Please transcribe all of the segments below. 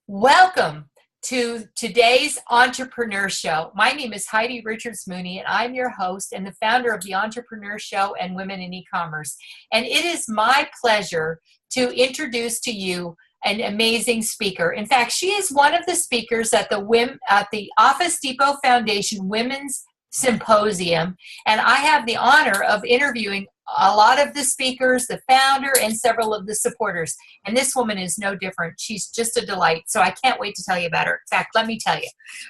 Welcome to today's Entrepreneur Show. My name is Heidi Richards Mooney, and I'm your host and the founder of the Entrepreneur Show and Women in E-Commerce. And it is my pleasure to introduce to you an amazing speaker. In fact, she is one of the speakers at the Office Depot Foundation Women's Symposium, and I have the honor of interviewing a lot of the speakers, the founder, and several of the supporters. And this woman is no different. She's just a delight. So I can't wait to tell you about her. In fact, let me tell you.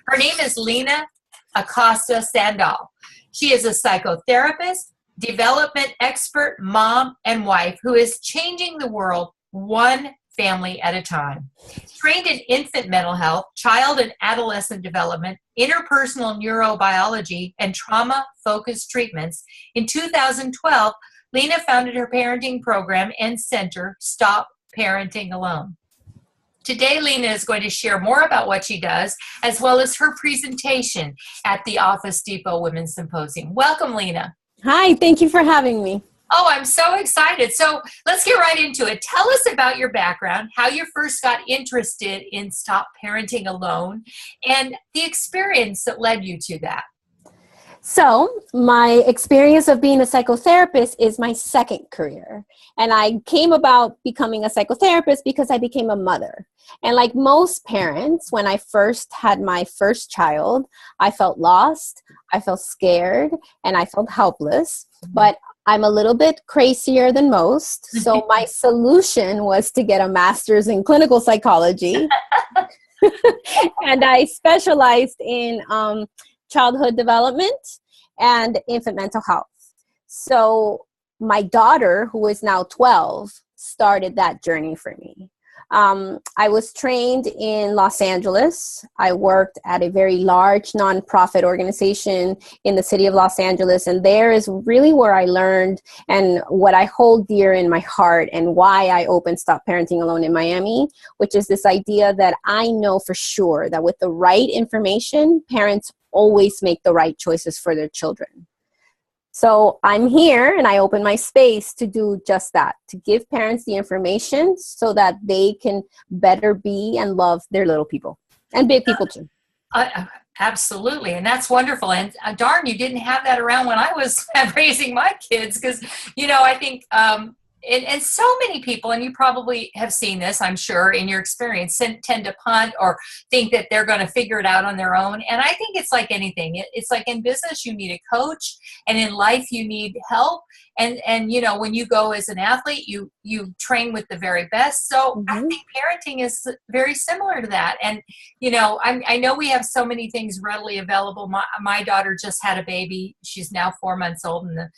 Her name is Lina Acosta Sandaal. She is a psychotherapist, development expert, mom, and wife who is changing the world one family at a time. Trained in infant mental health, child and adolescent development, interpersonal neurobiology, and trauma-focused treatments, in 2012, Lina founded her parenting program and center, Stop Parenting Alone. Today, Lina is going to share more about what she does, as well as her presentation at the Office Depot Women's Symposium. Welcome, Lina. Hi, thank you for having me. Oh, I'm so excited. So let's get right into it. Tell us about your background, how you first got interested in Stop Parenting Alone, and the experience that led you to that. So my experience of being a psychotherapist is my second career. And I came about becoming a psychotherapist because I became a mother. And like most parents, when I first had my first child, I felt lost, I felt scared, and I felt helpless. But I'm a little bit crazier than most. So my solution was to get a master's in clinical psychology. And I specialized in childhood development and infant mental health. So my daughter, who is now 12, started that journey for me. I was trained in Los Angeles. I worked at a very large nonprofit organization in the city of Los Angeles, and there is really where I learned and what I hold dear in my heart and why I opened Stop Parenting Alone in Miami, which is this idea that I know for sure that with the right information, parents always make the right choices for their children. So I'm here and I open my space to do just that, to give parents the information so that they can better be and love their little people and big people too. Absolutely. And that's wonderful. And darn, you didn't have that around when I was raising my kids because, I think, and so many people, and you probably have seen this, I'm sure, in your experience, tend to punt or think that they're going to figure it out on their own. And I think it's like anything. It's like in business, you need a coach, and in life, you need help. And when you go as an athlete, you train with the very best. So I think parenting is very similar to that. And, I know we have so many things readily available. My daughter just had a baby. She's now 4 months old, and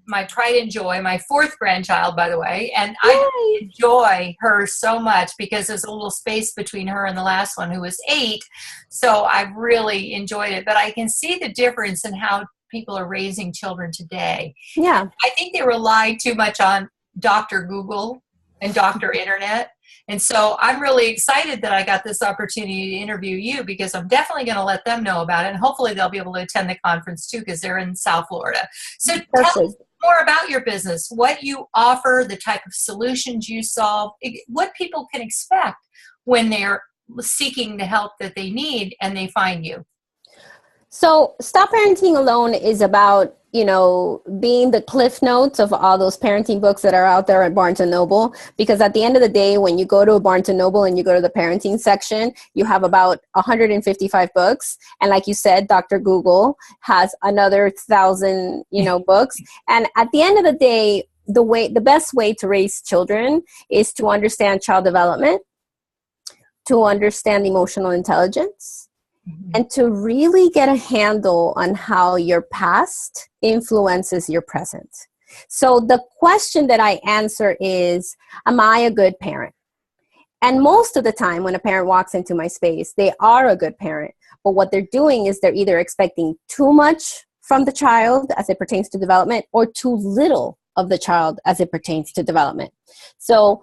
my pride and joy, my fourth grandchild, by the way, and I enjoy her so much because there's a little space between her and the last one who was 8. So I've really enjoyed it, but I can see the difference in how people are raising children today. Yeah. I think they rely too much on Dr. Google and Dr. Internet. And so I'm really excited that I got this opportunity to interview you because I'm definitely going to let them know about it. And hopefully they'll be able to attend the conference too because they're in South Florida. So tell us more about your business, what you offer, the type of solutions you solve, what people can expect when they're seeking the help that they need and they find you. So Stop Parenting Alone is about, being the cliff notes of all those parenting books that are out there at Barnes & Noble. Because at the end of the day, when you go to a Barnes & Noble and you go to the parenting section, you have about 155 books. And like you said, Dr. Google has another 1,000, books. And at the end of the day, the best way to raise children is to understand child development, to understand emotional intelligence, and to really get a handle on how your past influences your present. So the question that I answer is, am I a good parent? And most of the time when a parent walks into my space, they are a good parent. But what they're doing is they're either expecting too much from the child as it pertains to development or too little of the child as it pertains to development. So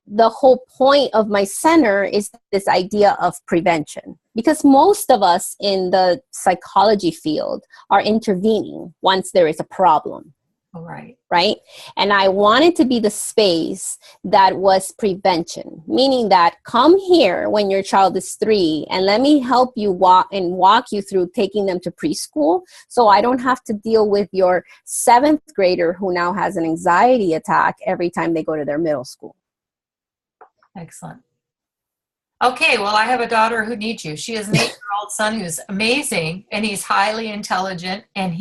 the whole point of my center is this idea of prevention, because most of us in the psychology field are intervening once there is a problem. All right. Right. And I wanted to be the space that was prevention, meaning that come here when your child is 3 and let me help you walk you through taking them to preschool. So I don't have to deal with your 7th grader who now has an anxiety attack every time they go to their middle school. Excellent. Okay, well, I have a daughter who needs you. She has an 8-year-old son who's amazing, and he's highly intelligent, and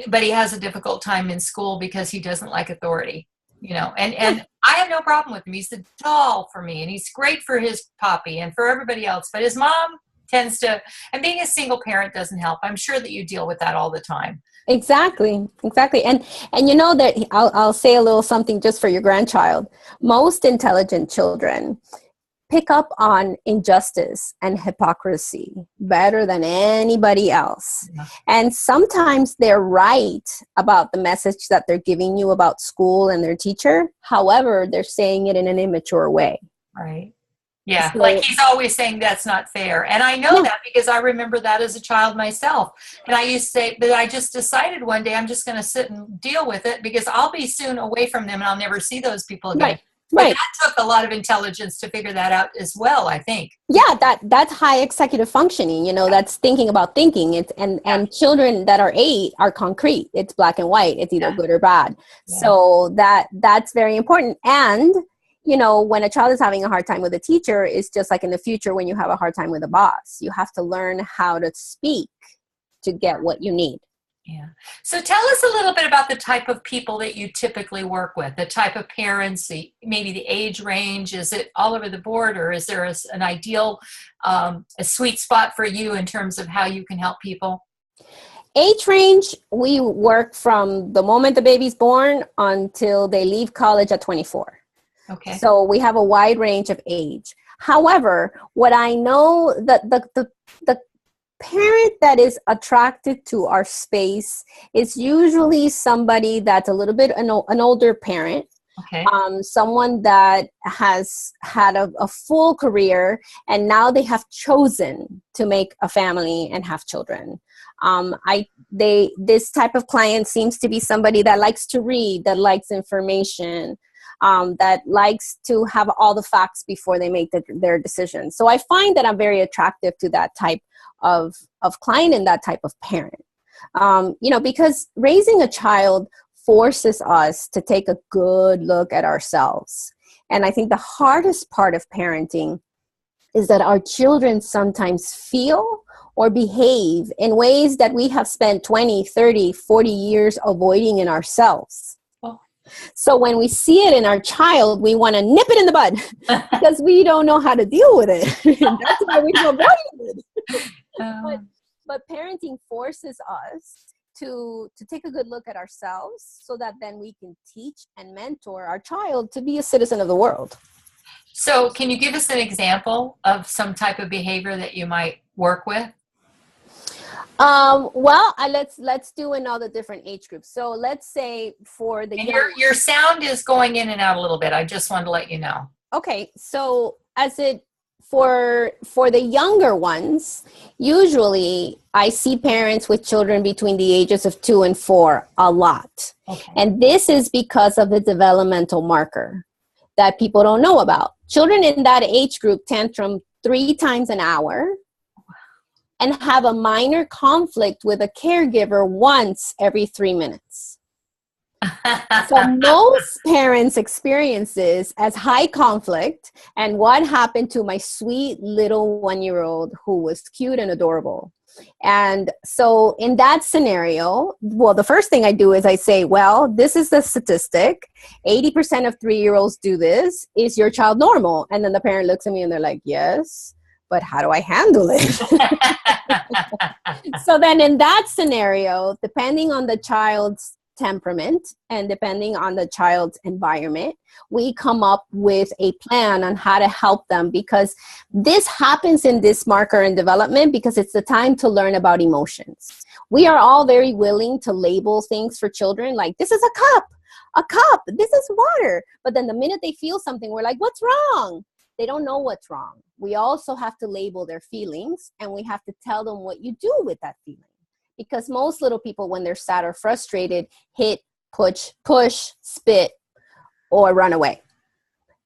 but he has a difficult time in school because he doesn't like authority, and I have no problem with him. He's a doll for me, and he's great for his poppy and for everybody else, but his mom tends to, and being a single parent doesn't help. I'm sure that you deal with that all the time. Exactly. And you know that I'll say a little something just for your grandchild. Most intelligent children pick up on injustice and hypocrisy better than anybody else. Yeah. And sometimes they're right about the message that they're giving you about school and their teacher. However, they're saying it in an immature way. Right. Yeah. So, like he's always saying that's not fair. And I know that because I remember that as a child myself. And I used to say, but I just decided one day I'm just going to sit and deal with it because I'll be soon away from them and I'll never see those people again. Right. But that took a lot of intelligence to figure that out as well, I think. Yeah, that's high executive functioning. That's thinking about thinking. And children that are 8 are concrete. It's black and white. It's either good or bad. Yeah. So that's very important. And when a child is having a hard time with a teacher, it's just like in the future when you have a hard time with a boss. You have to learn how to speak to get what you need. Yeah. So tell us a little bit about the type of people that you typically work with, the type of parents, maybe the age range. Is it all over the board, or is there an ideal, a sweet spot for you in terms of how you can help people? Age range, we work from the moment the baby's born until they leave college at 24. Okay. So we have a wide range of age. However, what I know that the parent that is attracted to our space is usually somebody that's a little bit an older parent. Okay. Someone that has had a full career and now they have chosen to make a family and have children. This type of client seems to be somebody that likes to read, that likes information, that likes to have all the facts before they make their decision. So I find that I'm very attractive to that type of client and that type of parent. Because raising a child forces us to take a good look at ourselves. And I think the hardest part of parenting is that our children sometimes feel or behave in ways that we have spent 20, 30, 40 years avoiding in ourselves. So when we see it in our child, we want to nip it in the bud because we don't know how to deal with it. That's why we feel avoiding it. But parenting forces us to take a good look at ourselves so that then we can teach and mentor our child to be a citizen of the world. So can you give us an example of some type of behavior that you might work with? Let's do another different age group. So let's say for the your sound is going in and out a little bit. I just wanted to let you know. Okay, so for the younger ones, usually I see parents with children between the ages of 2 and 4 a lot. Okay. And this is because of the developmental marker that people don't know about. Children in that age group tantrum 3 times an hour and have a minor conflict with a caregiver once every 3 minutes. So most parents experience this as high conflict. And what happened to my sweet little 1-year-old who was cute and adorable? And so in that scenario, well, the first thing I do is I say, well, this is the statistic. 80% of 3-year-olds do this. Is your child normal? And then the parent looks at me and they're like, yes, but how do I handle it? So then in that scenario, depending on the child's temperament and depending on the child's environment, we come up with a plan on how to help them, because this happens in this marker in development because it's the time to learn about emotions. We are all very willing to label things for children, like this is a cup, this is water. But then the minute they feel something, we're like, what's wrong? They don't know what's wrong. We also have to label their feelings, and we have to tell them what you do with that feeling. Because most little people, when they're sad or frustrated, hit push, spit, or run away.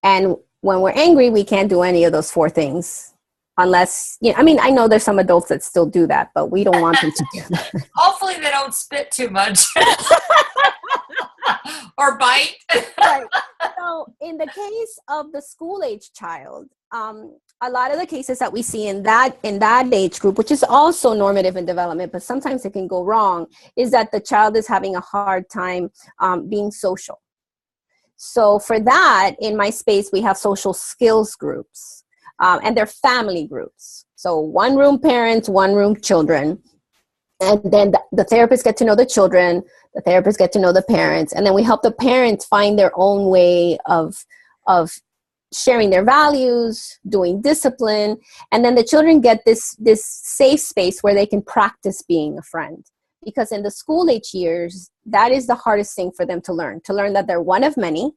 And when we're angry, we can't do any of those four things unless, I mean, I know there's some adults that still do that, but we don't want them to do that. Hopefully they don't spit too much or bite. Right. So in the case of the school age child, a lot of the cases that we see in that age group, which is also normative in development, but sometimes it can go wrong, is that the child is having a hard time being social. So for that, in my space, we have social skills groups, and they're family groups. So one room parents, one room children. And then the therapists get to know the children, the therapists get to know the parents, and then we help the parents find their own way of sharing their values, doing discipline, and then the children get this safe space where they can practice being a friend. Because in the school age years, that is the hardest thing for them to learn that they're one of many,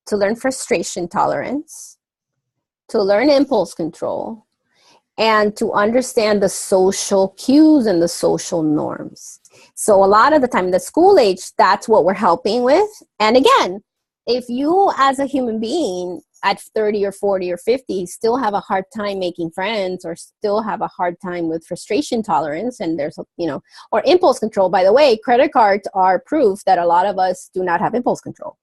to learn frustration tolerance, to learn impulse control, and to understand the social cues and the social norms. So a lot of the time in the school age, that's what we're helping with. And again, if you as a human being at 30 or 40 or 50 still have a hard time making friends, or still have a hard time with frustration tolerance, and there's, or impulse control, by the way, credit cards are proof that a lot of us do not have impulse control.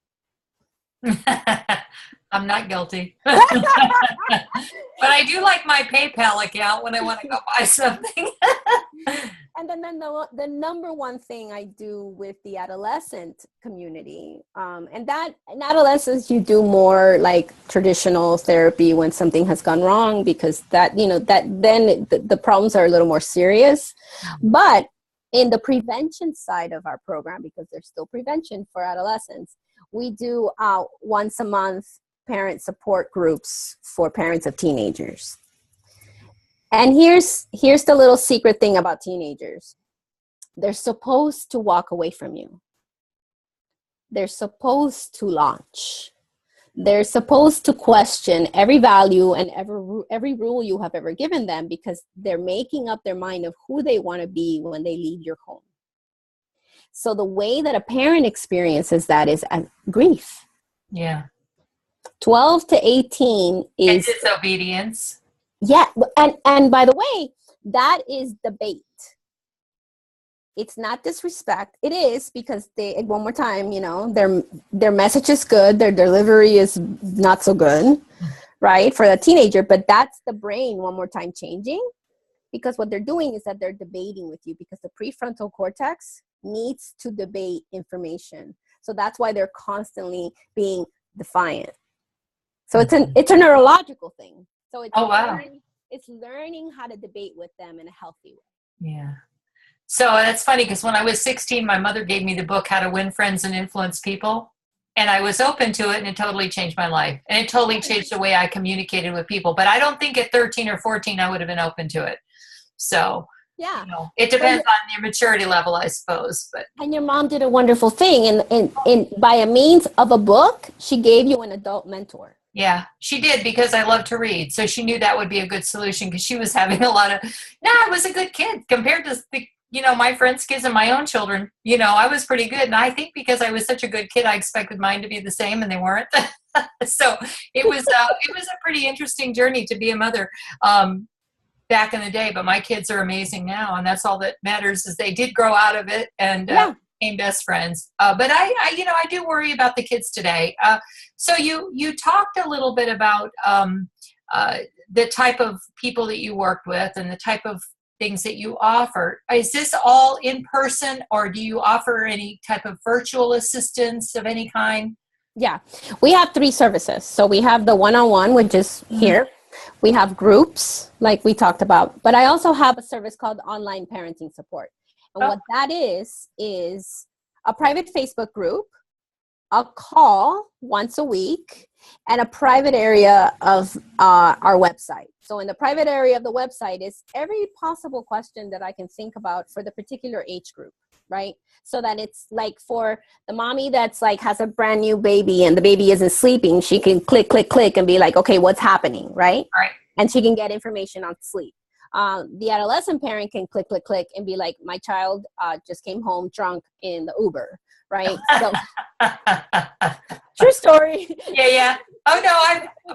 I'm not guilty. But I do like my PayPal account when I want to go buy something. And then the number one thing I do with the adolescent community, and that in adolescence you do more like traditional therapy when something has gone wrong, because that then the problems are a little more serious. But in the prevention side of our program, because there's still prevention for adolescents, we do once a month parent support groups for parents of teenagers. And here's the little secret thing about teenagers. They're supposed to walk away from you. They're supposed to launch. They're supposed to question every value and every rule you have ever given them, because they're making up their mind of who they want to be when they leave your home. So the way that a parent experiences that is as grief. Yeah. 12 to 18 is disobedience. Yeah, and by the way, that is debate. It's not disrespect. It is, because they, one more time, their message is good, their delivery is not so good, right, for a teenager. But that's the brain one more time changing, because what they're doing is that they're debating with you, because the prefrontal cortex needs to debate information. So that's why they're constantly being defiant. So it's a neurological thing. So it's learning how to debate with them in a healthy way. Yeah. So that's funny, because when I was 16, my mother gave me the book, How to Win Friends and Influence People. And I was open to it, and it totally changed my life. And it totally changed the way I communicated with people. But I don't think at 13 or 14, I would have been open to it. So yeah, it depends on your maturity level, I suppose. But and your mom did a wonderful thing. And by a means of a book, she gave you an adult mentor. Yeah, she did, because I love to read. So she knew that would be a good solution, because she was having a lot of, I was a good kid compared to my friends' kids and my own children. I was pretty good. And I think because I was such a good kid, I expected mine to be the same, and they weren't. So it was a pretty interesting journey to be a mother back in the day. But my kids are amazing now. And that's all that matters, is they did grow out of it and became best friends. But I do worry about the kids today. So you talked a little bit about the type of people that you worked with and the type of things that you offer. Is this all in person, or do you offer any type of virtual assistance of any kind? Yeah, we have 3 services. So we have the one-on-one, which is here. We have groups like we talked about, but I also have a service called online parenting support. And what that is a private Facebook group, a call once a week, and a private area of our website. So in the private area of the website is every possible question that I can think about for the particular age group, right? So that it's like for the mommy that's like has a brand new baby and the baby isn't sleeping, she can click and be like, okay, what's happening, right? Right. And she can get information on sleep. The adolescent parent can click, click, click and be like, my child just came home drunk in the Uber, right? So, true story. Yeah, yeah. Oh no,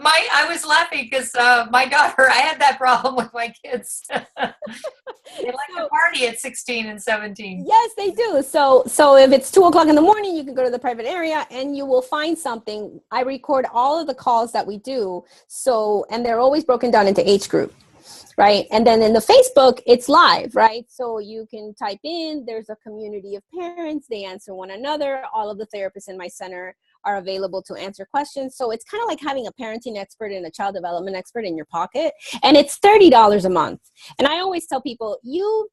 I was laughing because my daughter, I had that problem with my kids. They like to party at 16 and 17. Yes, they do. So if it's 2:00 in the morning, you can go to the private area and you will find something. I record all of the calls that we do. And they're always broken down into age group, right? And then in the Facebook, it's live, right? So you can type in, there's a community of parents, they answer one another. All of the therapists in my center are available to answer questions. So it's kind of like having a parenting expert and a child development expert in your pocket. And it's $30 a month. And I always tell people, you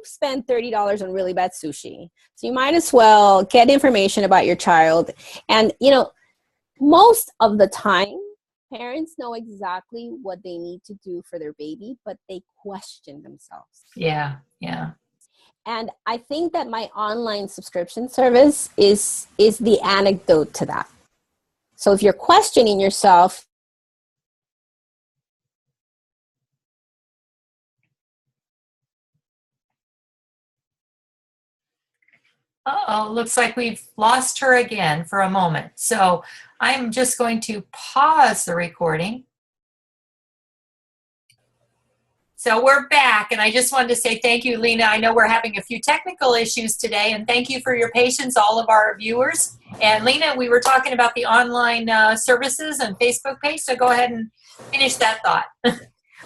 spend $30 on really bad sushi. So you might as well get information about your child. And, most of the time, parents know exactly what they need to do for their baby, but they question themselves. Yeah, yeah. And I think that my online subscription service is the antidote to that. So if you're questioning yourself, Uh-oh, looks like we've lost her again for a moment. So I'm just going to pause the recording. So we're back, and I just wanted to say thank you, Lina. I know we're having a few technical issues today, and thank you for your patience, all of our viewers. And Lina, we were talking about the online services and Facebook page, so go ahead and finish that thought.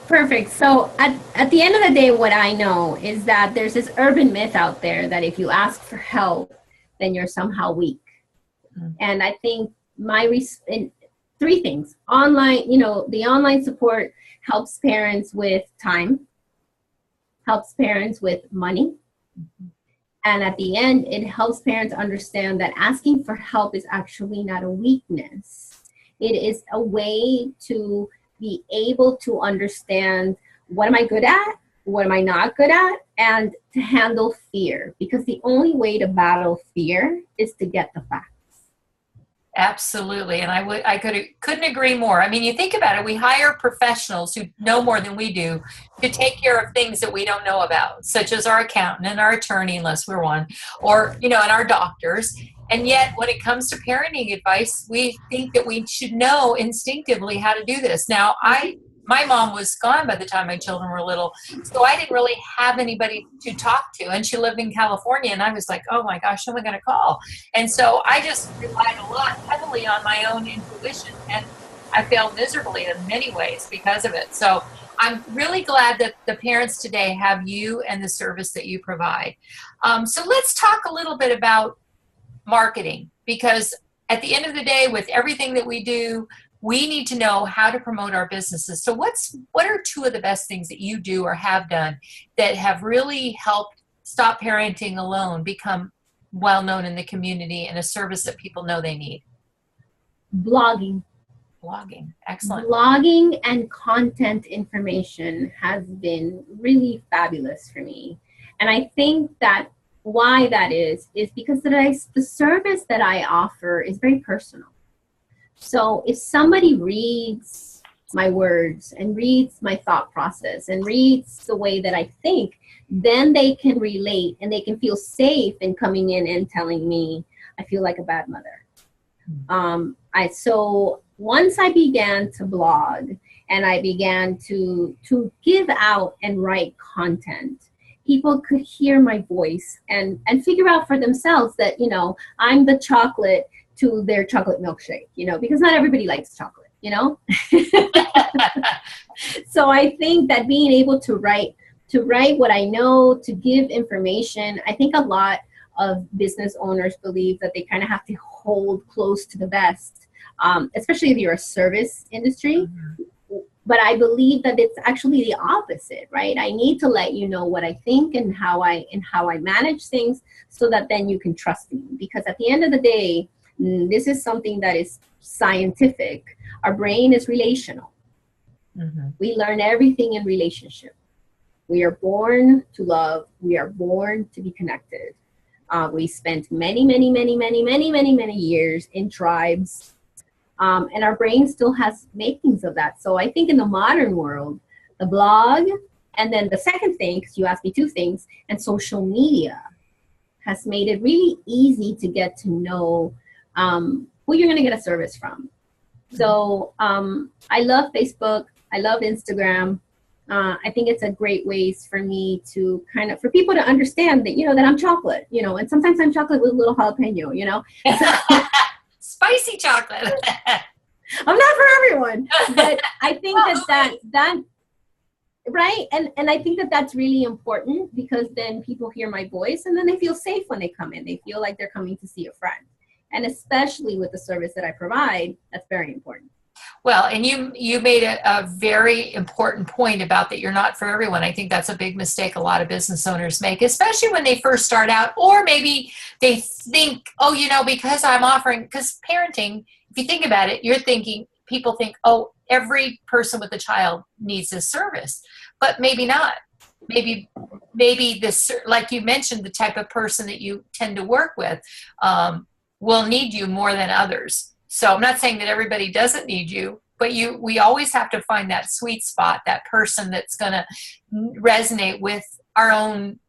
Perfect. So at the end of the day, what I know is that there's this urban myth out there that if you ask for help, then you're somehow weak. Mm-hmm. And I think three things. Online, the online support helps parents with time, helps parents with money. Mm-hmm. And at the end, it helps parents understand that asking for help is actually not a weakness. It is a way to be able to understand, what am I good at? What am I not good at? And to handle fear, because the only way to battle fear is to get the facts. Absolutely. And I couldn't agree more. I mean, you think about it, we hire professionals who know more than we do to take care of things that we don't know about, such as our accountant and our attorney, unless we're one, or, and our doctors. And yet when it comes to parenting advice, we think that we should know instinctively how to do this. Now, my mom was gone by the time my children were little, so I didn't really have anybody to talk to. And she lived in California, and I was like, oh my gosh, who am I going to call? And so I just relied a lot heavily on my own intuition, and I failed miserably in many ways because of it. So I'm really glad that the parents today have you and the service that you provide. So let's talk a little bit about marketing, because at the end of the day, with everything that we do, we need to know how to promote our businesses. So what are two of the best things that you do or have done that have really helped Stop Parenting Alone become well-known in the community and a service that people know they need? Blogging. Excellent. Blogging and content information has been really fabulous for me. And I think that why that is because the service that I offer is very personal. So if somebody reads my words and reads my thought process and reads the way that I think, then they can relate and they can feel safe in coming in and telling me, I feel like a bad mother. So once I began to blog and I began to give out and write content, people could hear my voice and figure out for themselves that, I'm the chocolate to their chocolate milkshake, because not everybody likes chocolate, So I think that being able to write what I know, to give information, I think a lot of business owners believe that they kind of have to hold close to the vest, especially if you're a service industry. Mm-hmm. But I believe that it's actually the opposite, right? I need to let you know what I think and how I manage things so that then you can trust me. Because at the end of the day, this is something that is scientific. Our brain is relational. Mm-hmm. We learn everything in relationship. We are born to love. We are born to be connected. We spent many, many, many, many, many, many, many years in tribes. And our brain still has makings of that. So I think in the modern world, the blog, and then the second thing, because you asked me two things, and social media has made it really easy to get to know who you're going to get a service from. So I love Facebook. I love Instagram. I think it's a great ways for me to kind of, for people to understand that, that I'm chocolate, and sometimes I'm chocolate with a little jalapeno, Spicy chocolate. I'm not for everyone, but I think that right. And I think that that's really important, because then people hear my voice and then they feel safe when they come in. They feel like they're coming to see a friend. And especially with the service that I provide, that's very important. Well, and you made a very important point about that you're not for everyone. I think that's a big mistake a lot of business owners make, especially when they first start out, or maybe they think, oh, because I'm offering, because parenting, if you think about it, people think, oh, every person with a child needs this service, but maybe not. Maybe this, like you mentioned, the type of person that you tend to work with will need you more than others. So I'm not saying that everybody doesn't need you, but we always have to find that sweet spot, that person that's going to resonate with our own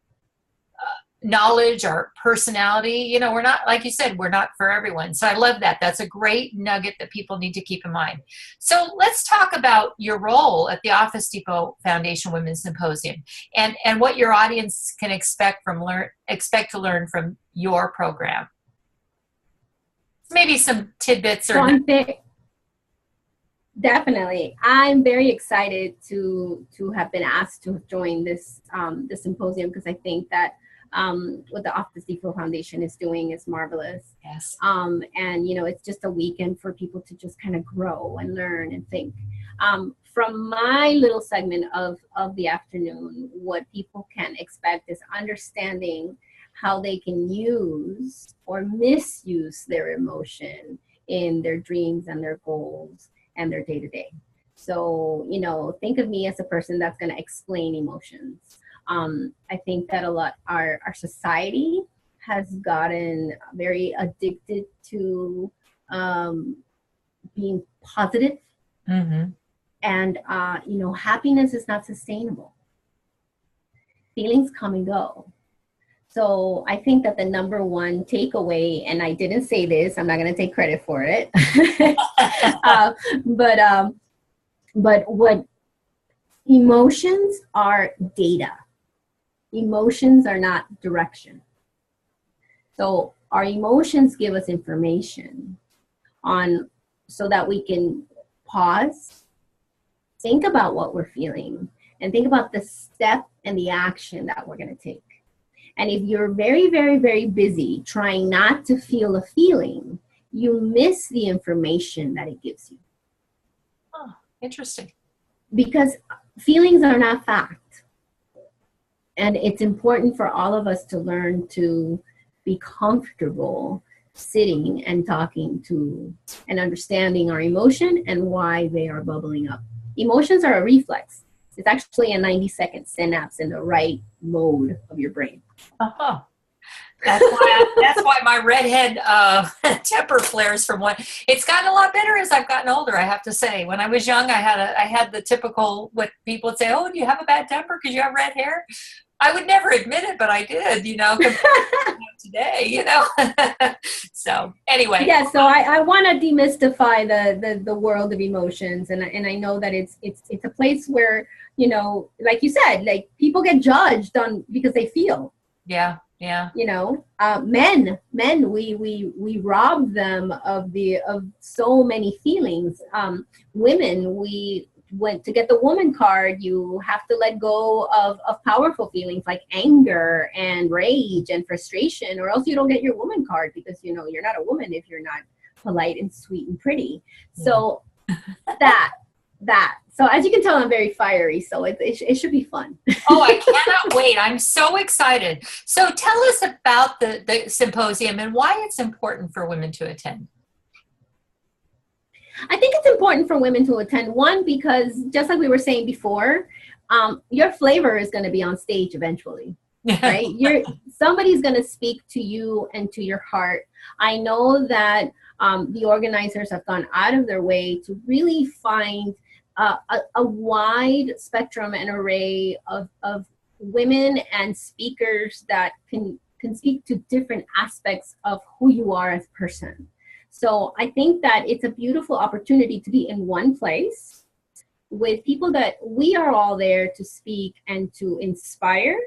knowledge, our personality. We're not, like you said, we're not for everyone. So I love that. That's a great nugget that people need to keep in mind. So let's talk about your role at the Office Depot Foundation Women's Symposium and what your audience can expect to learn from your program. Maybe some tidbits or definitely. I'm very excited to have been asked to join this symposium, because I think that what the Office Depot Foundation is doing is marvelous. Yes. And it's just a weekend for people to just kind of grow and learn and think. From my little segment of the afternoon, what people can expect is understanding how they can use or misuse their emotion in their dreams and their goals and their day-to-day. So, think of me as a person that's going to explain emotions. I think that a lot, our society has gotten very addicted to being positive. Mm-hmm. And, happiness is not sustainable. Feelings come and go. So I think that the number one takeaway, and I didn't say this, I'm not going to take credit for it, but what emotions are data. Emotions are not direction. So our emotions give us information so that we can pause, think about what we're feeling, and think about the step and the action that we're going to take. And if you're very, very, very busy trying not to feel a feeling, you miss the information that it gives you. Oh, interesting. Because feelings are not fact. And it's important for all of us to learn to be comfortable sitting and talking to and understanding our emotion and why they are bubbling up. Emotions are a reflex. It's actually a 90-second synapse in the right mode of your brain. Uh-huh. That's why my redhead temper flares from one. It's gotten a lot better as I've gotten older, I have to say. When I was young, I had the typical, what people would say, oh, do you have a bad temper because you have red hair? I would never admit it, but I did, compared to today, So anyway. Yeah, so I want to demystify the world of emotions. And I know that it's a place where, like you said, like people get judged on because they feel. Yeah. Yeah. Men, we rob them of so many feelings. Women, to get the woman card, you have to let go of powerful feelings like anger and rage and frustration, or else you don't get your woman card, because you're not a woman if you're not polite and sweet and pretty. So that. So as you can tell, I'm very fiery, so it should be fun. Oh, I cannot wait. I'm so excited. So tell us about the symposium and why it's important for women to attend. I think it's important for women to attend. One, because just like we were saying before, your flavor is going to be on stage eventually, right? Somebody's going to speak to you and to your heart. I know that the organizers have gone out of their way to really find a wide spectrum and array of women and speakers that can speak to different aspects of who you are as a person. So I think that it's a beautiful opportunity to be in one place with people that we are all there to speak and to inspire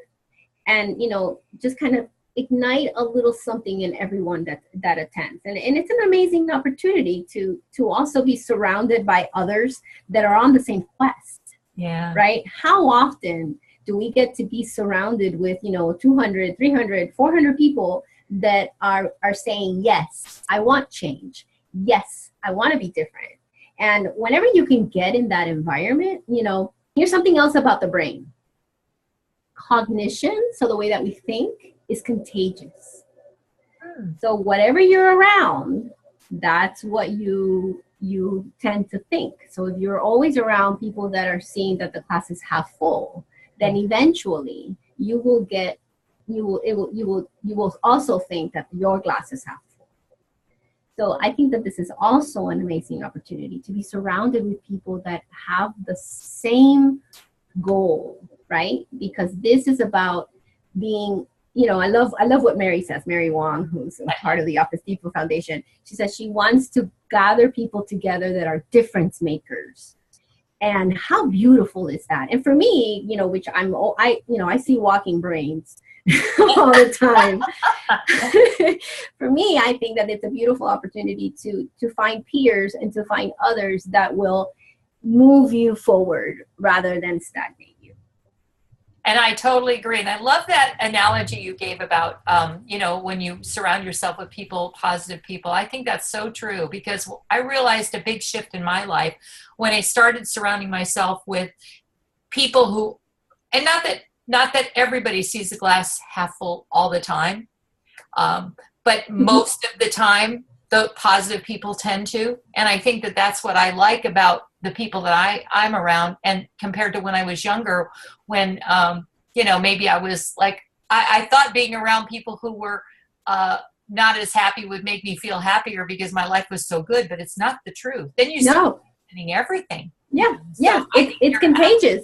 and, you know, just kind of ignite a little something in everyone that attends. And it's an amazing opportunity to also be surrounded by others that are on the same quest. Yeah. Right? How often do we get to be surrounded with, you know, 200, 300, 400 people that are saying, yes, I want change. Yes, I want to be different. And whenever you can get in that environment, you know, here's something else about the brain. Cognition, so the way that we think, is contagious. So whatever you're around, that's what you tend to think. So if you're always around people that are seeing that the class is half full, then eventually you will also think that your glass is half full. So I think that this is also an amazing opportunity to be surrounded with people that have the same goal, right? Because this is about being, you know, I love what Mary says, Mary Wong, who's a part of the Office Depot Foundation. She says she wants to gather people together that are difference makers. And how beautiful is that? And for me, you know, which I see walking brains all the time. For me, I think that it's a beautiful opportunity to find peers and to find others that will move you forward rather than stagnate you. And I totally agree. And I love that analogy you gave about, you know, when you surround yourself with people, positive people. I think that's so true, because I realized a big shift in my life when I started surrounding myself with people who, and not that everybody sees the glass half full all the time, but most of the time, the positive people tend to. And I think that that's what I like about the people that I'm around, and compared to when I was younger, when, you know, maybe I was like, I thought being around people who were not as happy would make me feel happier because my life was so good, but it's not the truth. Then you start questioning everything. Yeah, yeah, it's contagious.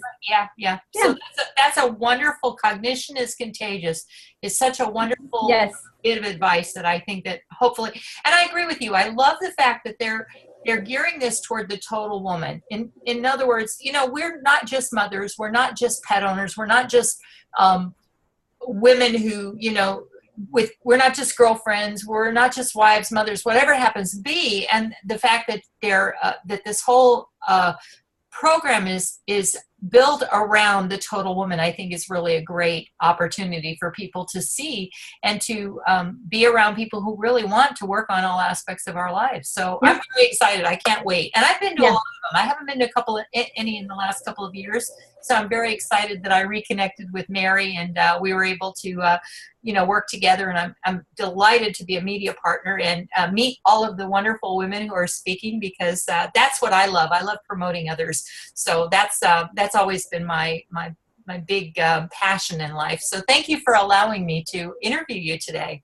Yeah. So that's a wonderful, cognition is contagious. It's such a wonderful bit of advice that I think that hopefully, and I agree with you. I love the fact that they're gearing this toward the total woman. In other words, you know, we're not just mothers, we're not just pet owners, we're not just women who, you know, we're not just girlfriends, we're not just wives, mothers, whatever it happens to be. And the fact that that this whole program is built around the total woman, I think is really a great opportunity for people to see and to be around people who really want to work on all aspects of our lives. So I'm really excited. I can't wait. And I've been to a lot of them. I haven't been to any in the last couple of years. So I'm very excited that I reconnected with Mary and we were able to you know, work together, and I'm delighted to be a media partner and meet all of the wonderful women who are speaking, because that's what I love. I love promoting others. So that's always been my big passion in life. So thank you for allowing me to interview you today.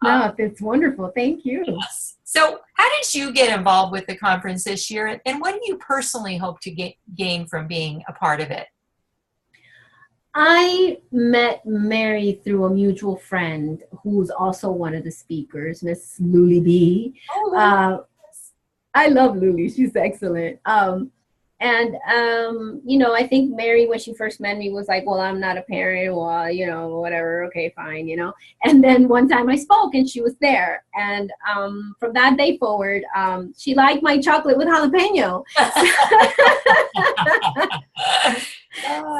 No, it's wonderful. Thank you. Yes. So how did you get involved with the conference this year, and what do you personally hope to gain from being a part of it? I met Mary through a mutual friend who's also one of the speakers, Miss Luli B. Oh, I love Luli. She's excellent. You know, I think Mary, when she first met me, was like, well, I'm not a parent, well, you know, whatever, okay, fine, you know. And then one time I spoke and she was there. And from that day forward, she liked my chocolate with jalapeno.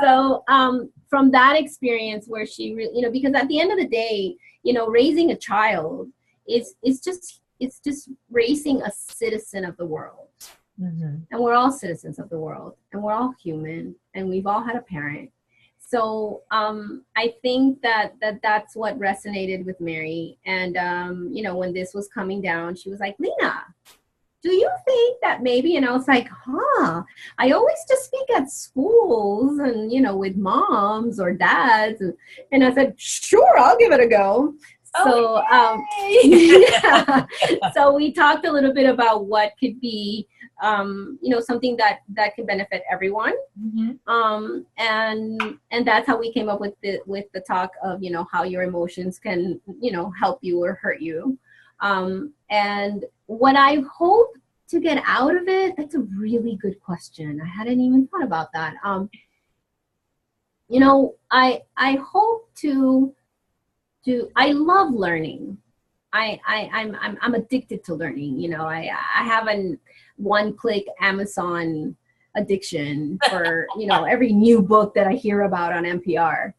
So from that experience where she, you know, because at the end of the day, you know, raising a child is just raising a citizen of the world. Mm-hmm. And we're all citizens of the world, and we're all human, and we've all had a parent. So I think that's what resonated with Mary. And, you know, when this was coming down, she was like, Lina, do you think that maybe? And I was like, I always just speak at schools and, you know, with moms or dads. And I said, sure, I'll give it a go. So, so we talked a little bit about what could be something that can benefit everyone. And that's how we came up with the talk of, how your emotions can, help you or hurt you. And what I hope to get out of it, that's a really good question. I hadn't even thought about that. I hope I love learning. I'm addicted to learning. I have an one-click Amazon addiction for every new book that I hear about on NPR.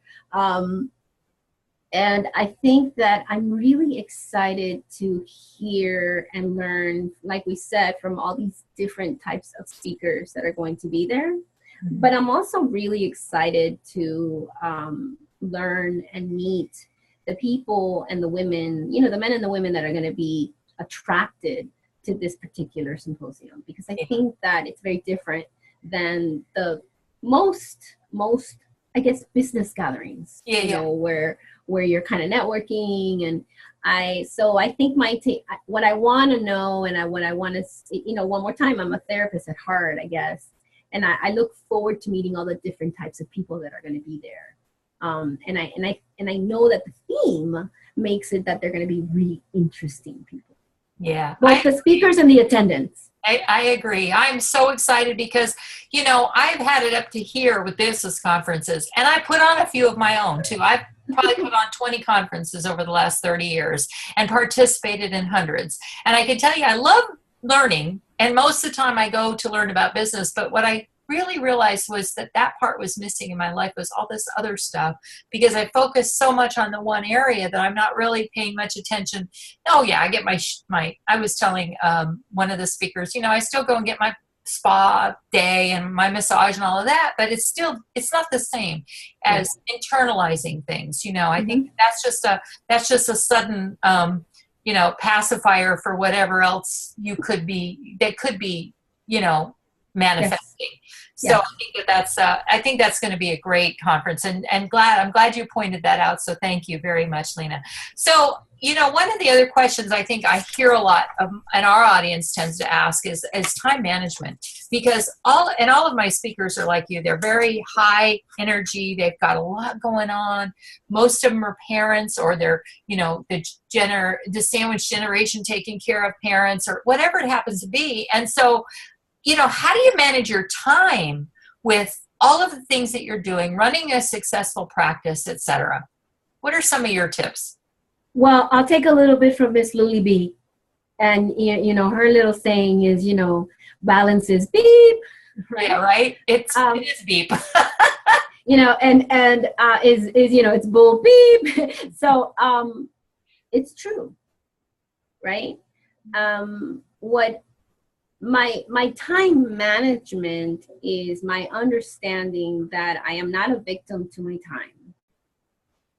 And I think that I'm really excited to hear and learn, like we said, from all these different types of speakers that are going to be there. But I'm also really excited to learn and meet the people and the women, the men and the women that are going to be attracted to this particular symposium, because I think that it's very different than the most, I guess, business gatherings, where you're kind of networking. And I think what I want to know, and what I want to see, one more time, I'm a therapist at heart, I guess. And I look forward to meeting all the different types of people that are going to be there. And I know that the theme makes it that they're going to be really interesting people. Yeah. Both the speakers and the attendants. I agree. I'm so excited because, I've had it up to here with business conferences, and I put on a few of my own too. I've probably put on 20 conferences over the last 30 years and participated in hundreds. And I can tell you, I love learning. And most of the time I go to learn about business, but what I really realized was that part was missing in my life, was all this other stuff, because I focused so much on the one area that I'm not really paying much attention. Oh yeah, I get I was telling one of the speakers, I still go and get my spa day and my massage and all of that, but it's not the same as internalizing things. I think that's just a sudden pacifier for whatever else that could be manifesting. So I think that's going to be a great conference, and I'm glad you pointed that out. So thank you very much, Lina. So, one of the other questions I think I hear a lot of, and our audience tends to ask is time management, because all of my speakers are like you. They're very high energy. They've got a lot going on. Most of them are parents, or they're, the sandwich generation taking care of parents, or whatever it happens to be. And so, how do you manage your time with all of the things that you're doing, running a successful practice, etc.? What are some of your tips? Well, I'll take a little bit from Miss Luli B. And, her little saying is, balance is beep. Right? Yeah, right? It is beep. It's bull beep. So it's true, right? What my time management is my understanding that I am not a victim to my time.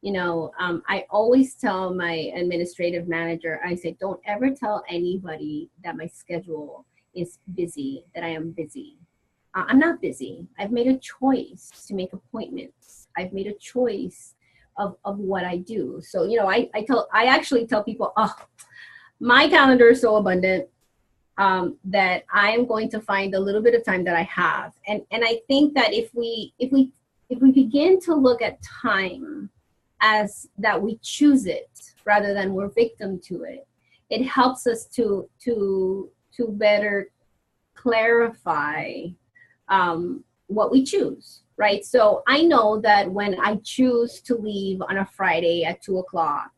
I always tell my administrative manager, I say, don't ever tell anybody that my schedule is busy, that I am busy. I'm not busy. I've made a choice to make appointments. I've made a choice of what I do. So, I actually tell people, my calendar is so abundant that I am going to find a little bit of time that I have. And I think that if we begin to look at time as that we choose it rather than we're victim to it, it helps us to better clarify what we choose, right? So I know that when I choose to leave on a Friday at 2:00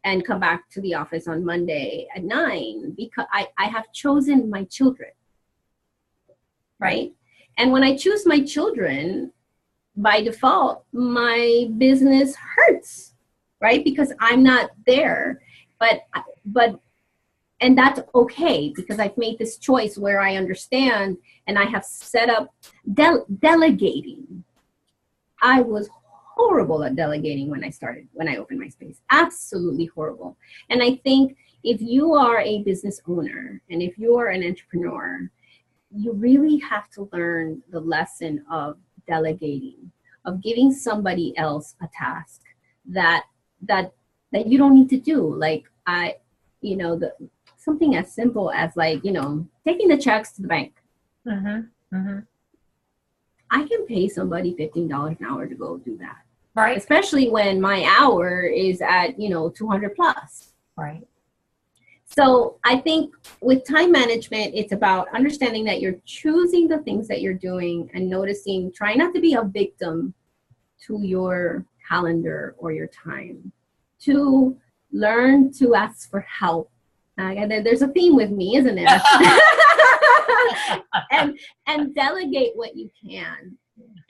and come back to the office on Monday at 9, because I have chosen my children, right? And when I choose my children, by default, my business hurts, right? Because I'm not there, and that's okay, because I've made this choice where I understand, and I have set up delegating. I was horrible at delegating when I opened my space. Absolutely horrible. And I think if you are a business owner and if you are an entrepreneur, you really have to learn the lesson of delegating, of giving somebody else a task that you don't need to do. Like something as simple as like, taking the checks to the bank. Mm-hmm. Mm-hmm. I can pay somebody $15 an hour to go do that. Right. Especially when my hour is at, 200 plus. Right. So I think with time management, it's about understanding that you're choosing the things that you're doing and noticing, try not to be a victim to your calendar or your time, to learn to ask for help. There's a theme with me, isn't there? and delegate what you can.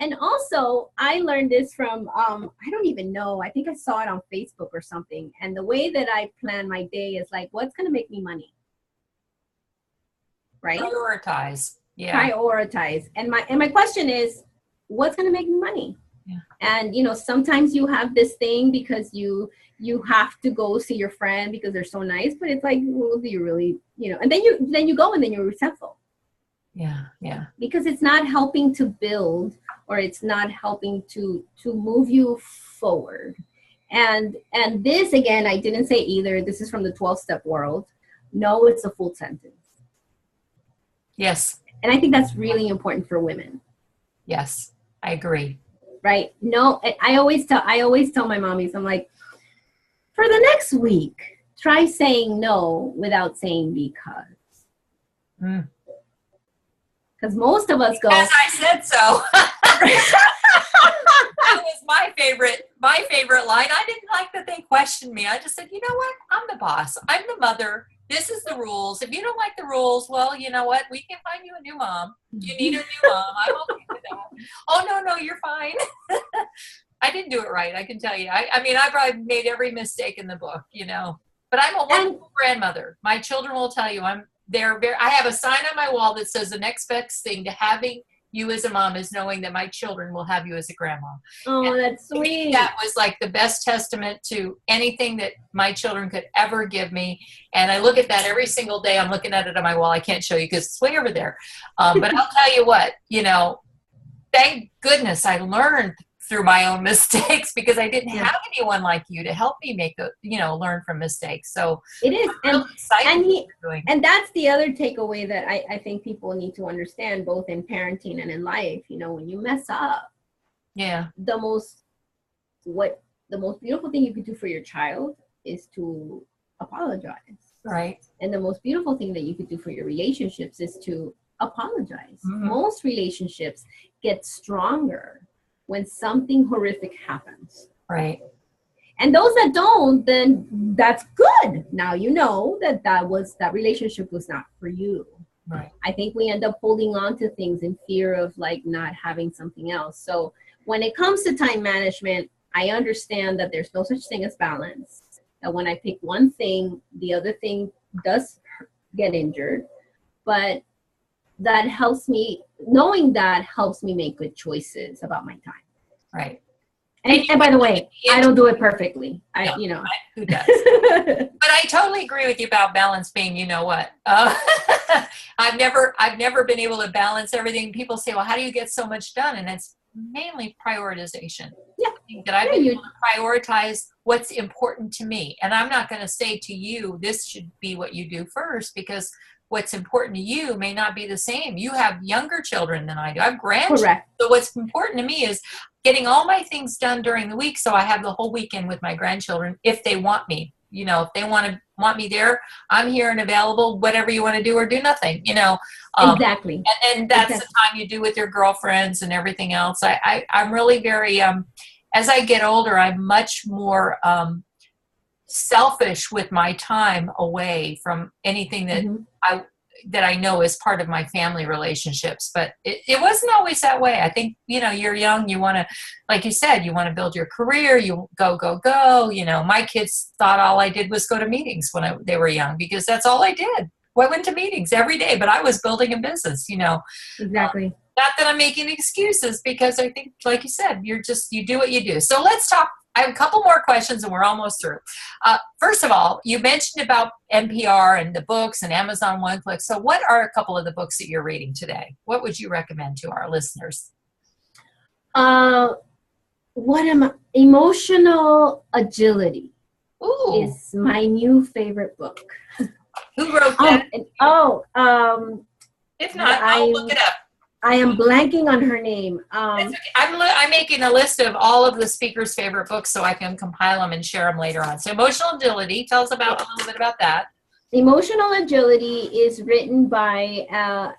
And also, I learned this from, I don't even know, I think I saw it on Facebook or something. And the way that I plan my day is like, what's going to make me money? Right? Prioritize. Yeah. Prioritize. And my question is, what's going to make me money? Yeah. And, sometimes you have this thing because you have to go see your friend because they're so nice, but it's like, well, do you really, and then you go and then you're resentful. Yeah. Yeah. Because it's not helping to build, or it's not helping to move you forward. And this, again, I didn't say either. This is from the 12-step world. No, it's a full sentence. Yes. And I think that's really important for women. Yes, I agree. Right? No, I always tell my mommies, I'm like, for the next week, try saying no without saying because. Mm. Because most of us go, as I said so. That was my favorite line. I didn't like that they questioned me. I just said, you know what? I'm the boss. I'm the mother. This is the rules. If you don't like the rules, well, you know what? We can find you a new mom. You need a new mom. I'm okay with that. Oh, no, you're fine. I didn't do it right. I can tell you. I mean, I probably made every mistake in the book, but I'm a wonderful grandmother. My children will tell you I have a sign on my wall that says the next best thing to having you as a mom is knowing that my children will have you as a grandma. Oh, and that's sweet. That was like the best testament to anything that my children could ever give me. And I look at that every single day. I'm looking at it on my wall. I can't show you because it's way over there. But I'll tell you what, thank goodness I learned through my own mistakes because I didn't have anyone like you to help me learn from mistakes. So it is. Really and that's the other takeaway that I think people need to understand, both in parenting and in life. When you mess up, the most beautiful thing you could do for your child is to apologize. Right. And the most beautiful thing that you could do for your relationships is to apologize. Mm-hmm. Most relationships get stronger when something horrific happens. Right. And those that don't, then that's good. Now you know that relationship was not for you. Right. I think we end up holding on to things in fear of like not having something else. So when it comes to time management, I understand that there's no such thing as balance. That when I pick one thing, the other thing does get injured. But that helps me, knowing that helps me make good choices about my time. Right. And by the way, I don't do it perfectly. Who does? But I totally agree with you about balance being, I've never been able to balance everything. People say, well, how do you get so much done? And it's mainly prioritization. Yeah. I think that I've been able to prioritize what's important to me. And I'm not going to say to you, this should be what you do first, because what's important to you may not be the same. You have younger children than I do. I have grandchildren. Correct. So what's important to me is getting all my things done during the week so I have the whole weekend with my grandchildren if they want me. If they want me there, I'm here and available, whatever you want to do or do nothing, Exactly. And that's the time you do with your girlfriends and everything else. I'm really very, as I get older, I'm much more selfish with my time away from anything that that I know is part of my family relationships. But it wasn't always that way. I think, you're young, you want to, like you said, you want to build your career, you go. My kids thought all I did was go to meetings when they were young, because that's all I did. I went to meetings every day, but I was building a business, Exactly. Not that I'm making excuses, because I think, like you said, you do what you do. So let's talk. I have a couple more questions and we're almost through. First of all, you mentioned about NPR and the books and Amazon One Click. So what are a couple of the books that you're reading today? What would you recommend to our listeners? Emotional Agility Ooh. is my new favorite book. Who wrote that? If not, I'll look it up. I am blanking on her name. Okay. I'm making a list of all of the speakers' favorite books so I can compile them and share them later on. So Emotional Agility, tell us about a little bit about that. Emotional Agility is written by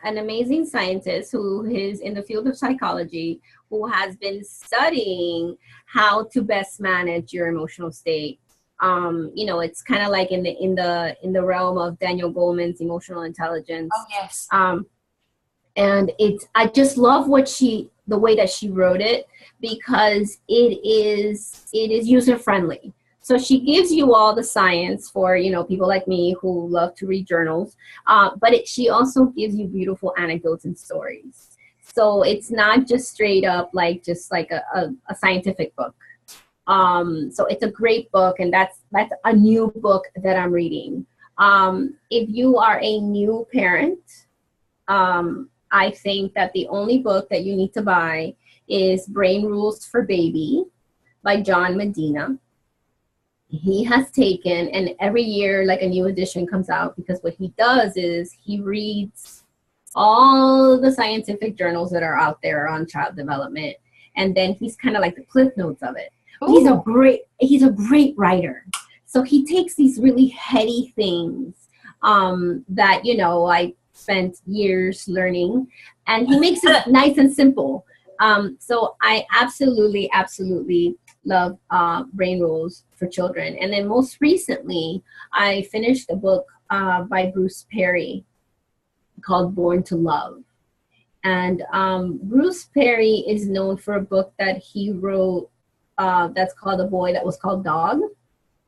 an amazing scientist who is in the field of psychology, who has been studying how to best manage your emotional state. It's kind of like in the realm of Daniel Goleman's emotional intelligence. Oh yes. And I just love the way that she wrote it, because it is user friendly. So she gives you all the science for, people like me who love to read journals, but she also gives you beautiful anecdotes and stories. So it's not just straight up just like a scientific book. So it's a great book, and that's a new book that I'm reading. If you are a new parent, I think that the only book that you need to buy is Brain Rules for Baby by John Medina. He has taken, and every year like a new edition comes out, because what he does is he reads all the scientific journals that are out there on child development, and then he's kind of like the cliff notes of it. He's a great writer. So he takes these really heady things that, I spent years learning, and he makes it nice and simple. So I absolutely love Brain Rules for Children. And then most recently, I finished a book by Bruce Perry called Born to Love. And Bruce Perry is known for a book that he wrote that's called A Boy That Was Called Dog.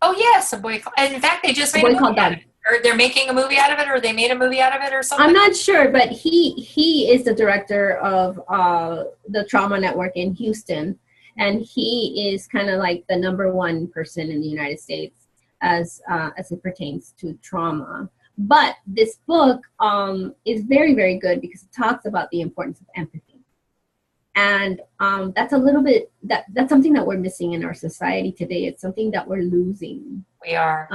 Oh yes, A Boy. And in fact, they just made a movie out of it. Or they're making a movie out of it, or they made a movie out of it, or something? I'm not sure, but he is the director of the Trauma Network in Houston, and he is kind of like the #1 person in the United States as it pertains to trauma. But this book is very, very good, because it talks about the importance of empathy, and that's a little bit that's something that we're missing in our society today. It's something that we're losing. We are,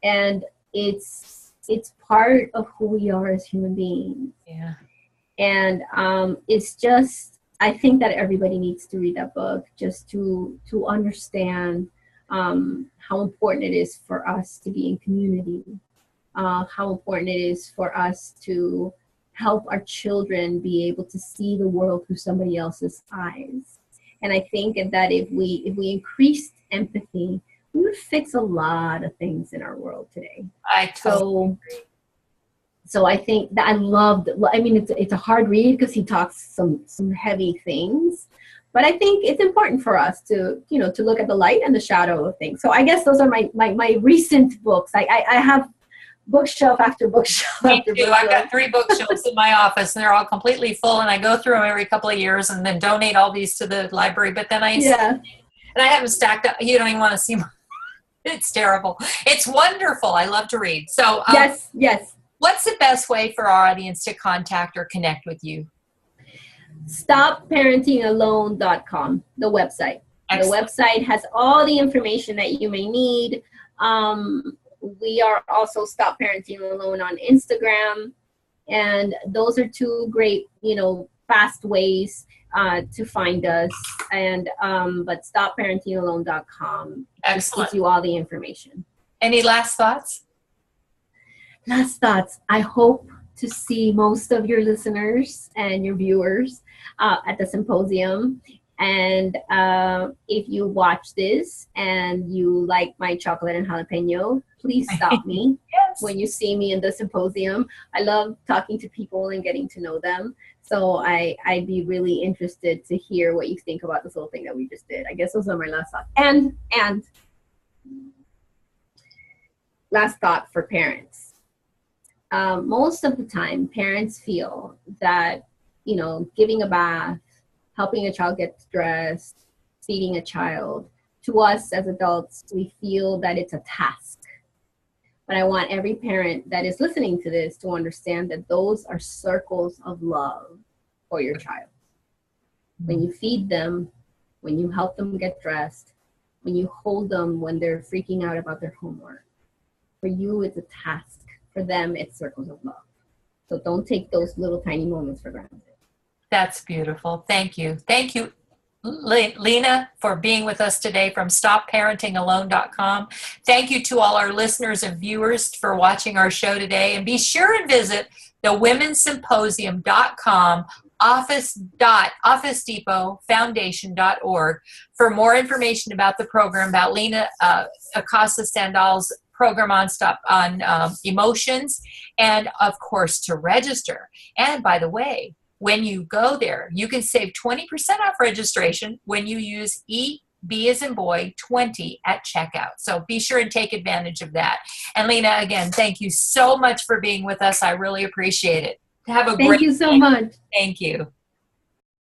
and it's part of who we are as human beings. Yeah. And it's just, I think that everybody needs to read that book just to understand how important it is for us to be in community, how important it is for us to help our children be able to see the world through somebody else's eyes. And I think that if we increased empathy, we would fix a lot of things in our world today. I totally agree. So I think that it's a hard read, because he talks some heavy things, but I think it's important for us to look at the light and the shadow of things. So I guess those are my recent books. I have bookshelf after bookshelf. Me too. I've got 3 bookshelves in my office, and they're all completely full, and I go through them every couple of years and then donate all these to the library. But then and I have them stacked up. You don't even want to see it's terrible. It's wonderful. I love to read. So yes. What's the best way for our audience to contact or connect with you? StopParentingAlone.com, the website. Excellent. The website has all the information that you may need. We are also Stop Parenting Alone on Instagram. And those are 2 great, fast ways to find us. And but StopParentingAlone.com just gives you all the information. Any last thoughts? Last thoughts. I hope to see most of your listeners and your viewers at the symposium. And if you watch this and you like my chocolate and jalapeno, please stop me when you see me in the symposium. I love talking to people and getting to know them. So I'd be really interested to hear what you think about this little thing that we just did. I guess those are my last thoughts. And last thought for parents. Most of the time, parents feel that, giving a bath, helping a child get dressed, feeding a child, to us as adults, we feel that it's a task. But I want every parent that is listening to this to understand that those are circles of love for your child. When you feed them, when you help them get dressed, when you hold them when they're freaking out about their homework, for you it's a task. for them, it's circles of love. So don't take those little tiny moments for granted. That's beautiful. Thank you. Thank you, Lina, for being with us today from stopparentingalone.com. Thank you to all our listeners and viewers for watching our show today. And be sure and visit the womensymposium.com office depot foundation.org for more information about the program, about Lina Acosta Sandaal's program on emotions, and of course to register. And by the way, when you go there, you can save 20% off registration when you use B as in boy 20 at checkout. So be sure and take advantage of that. And Lina, again, thank you so much for being with us. I really appreciate it. Have a great Thank you so much. Thank you.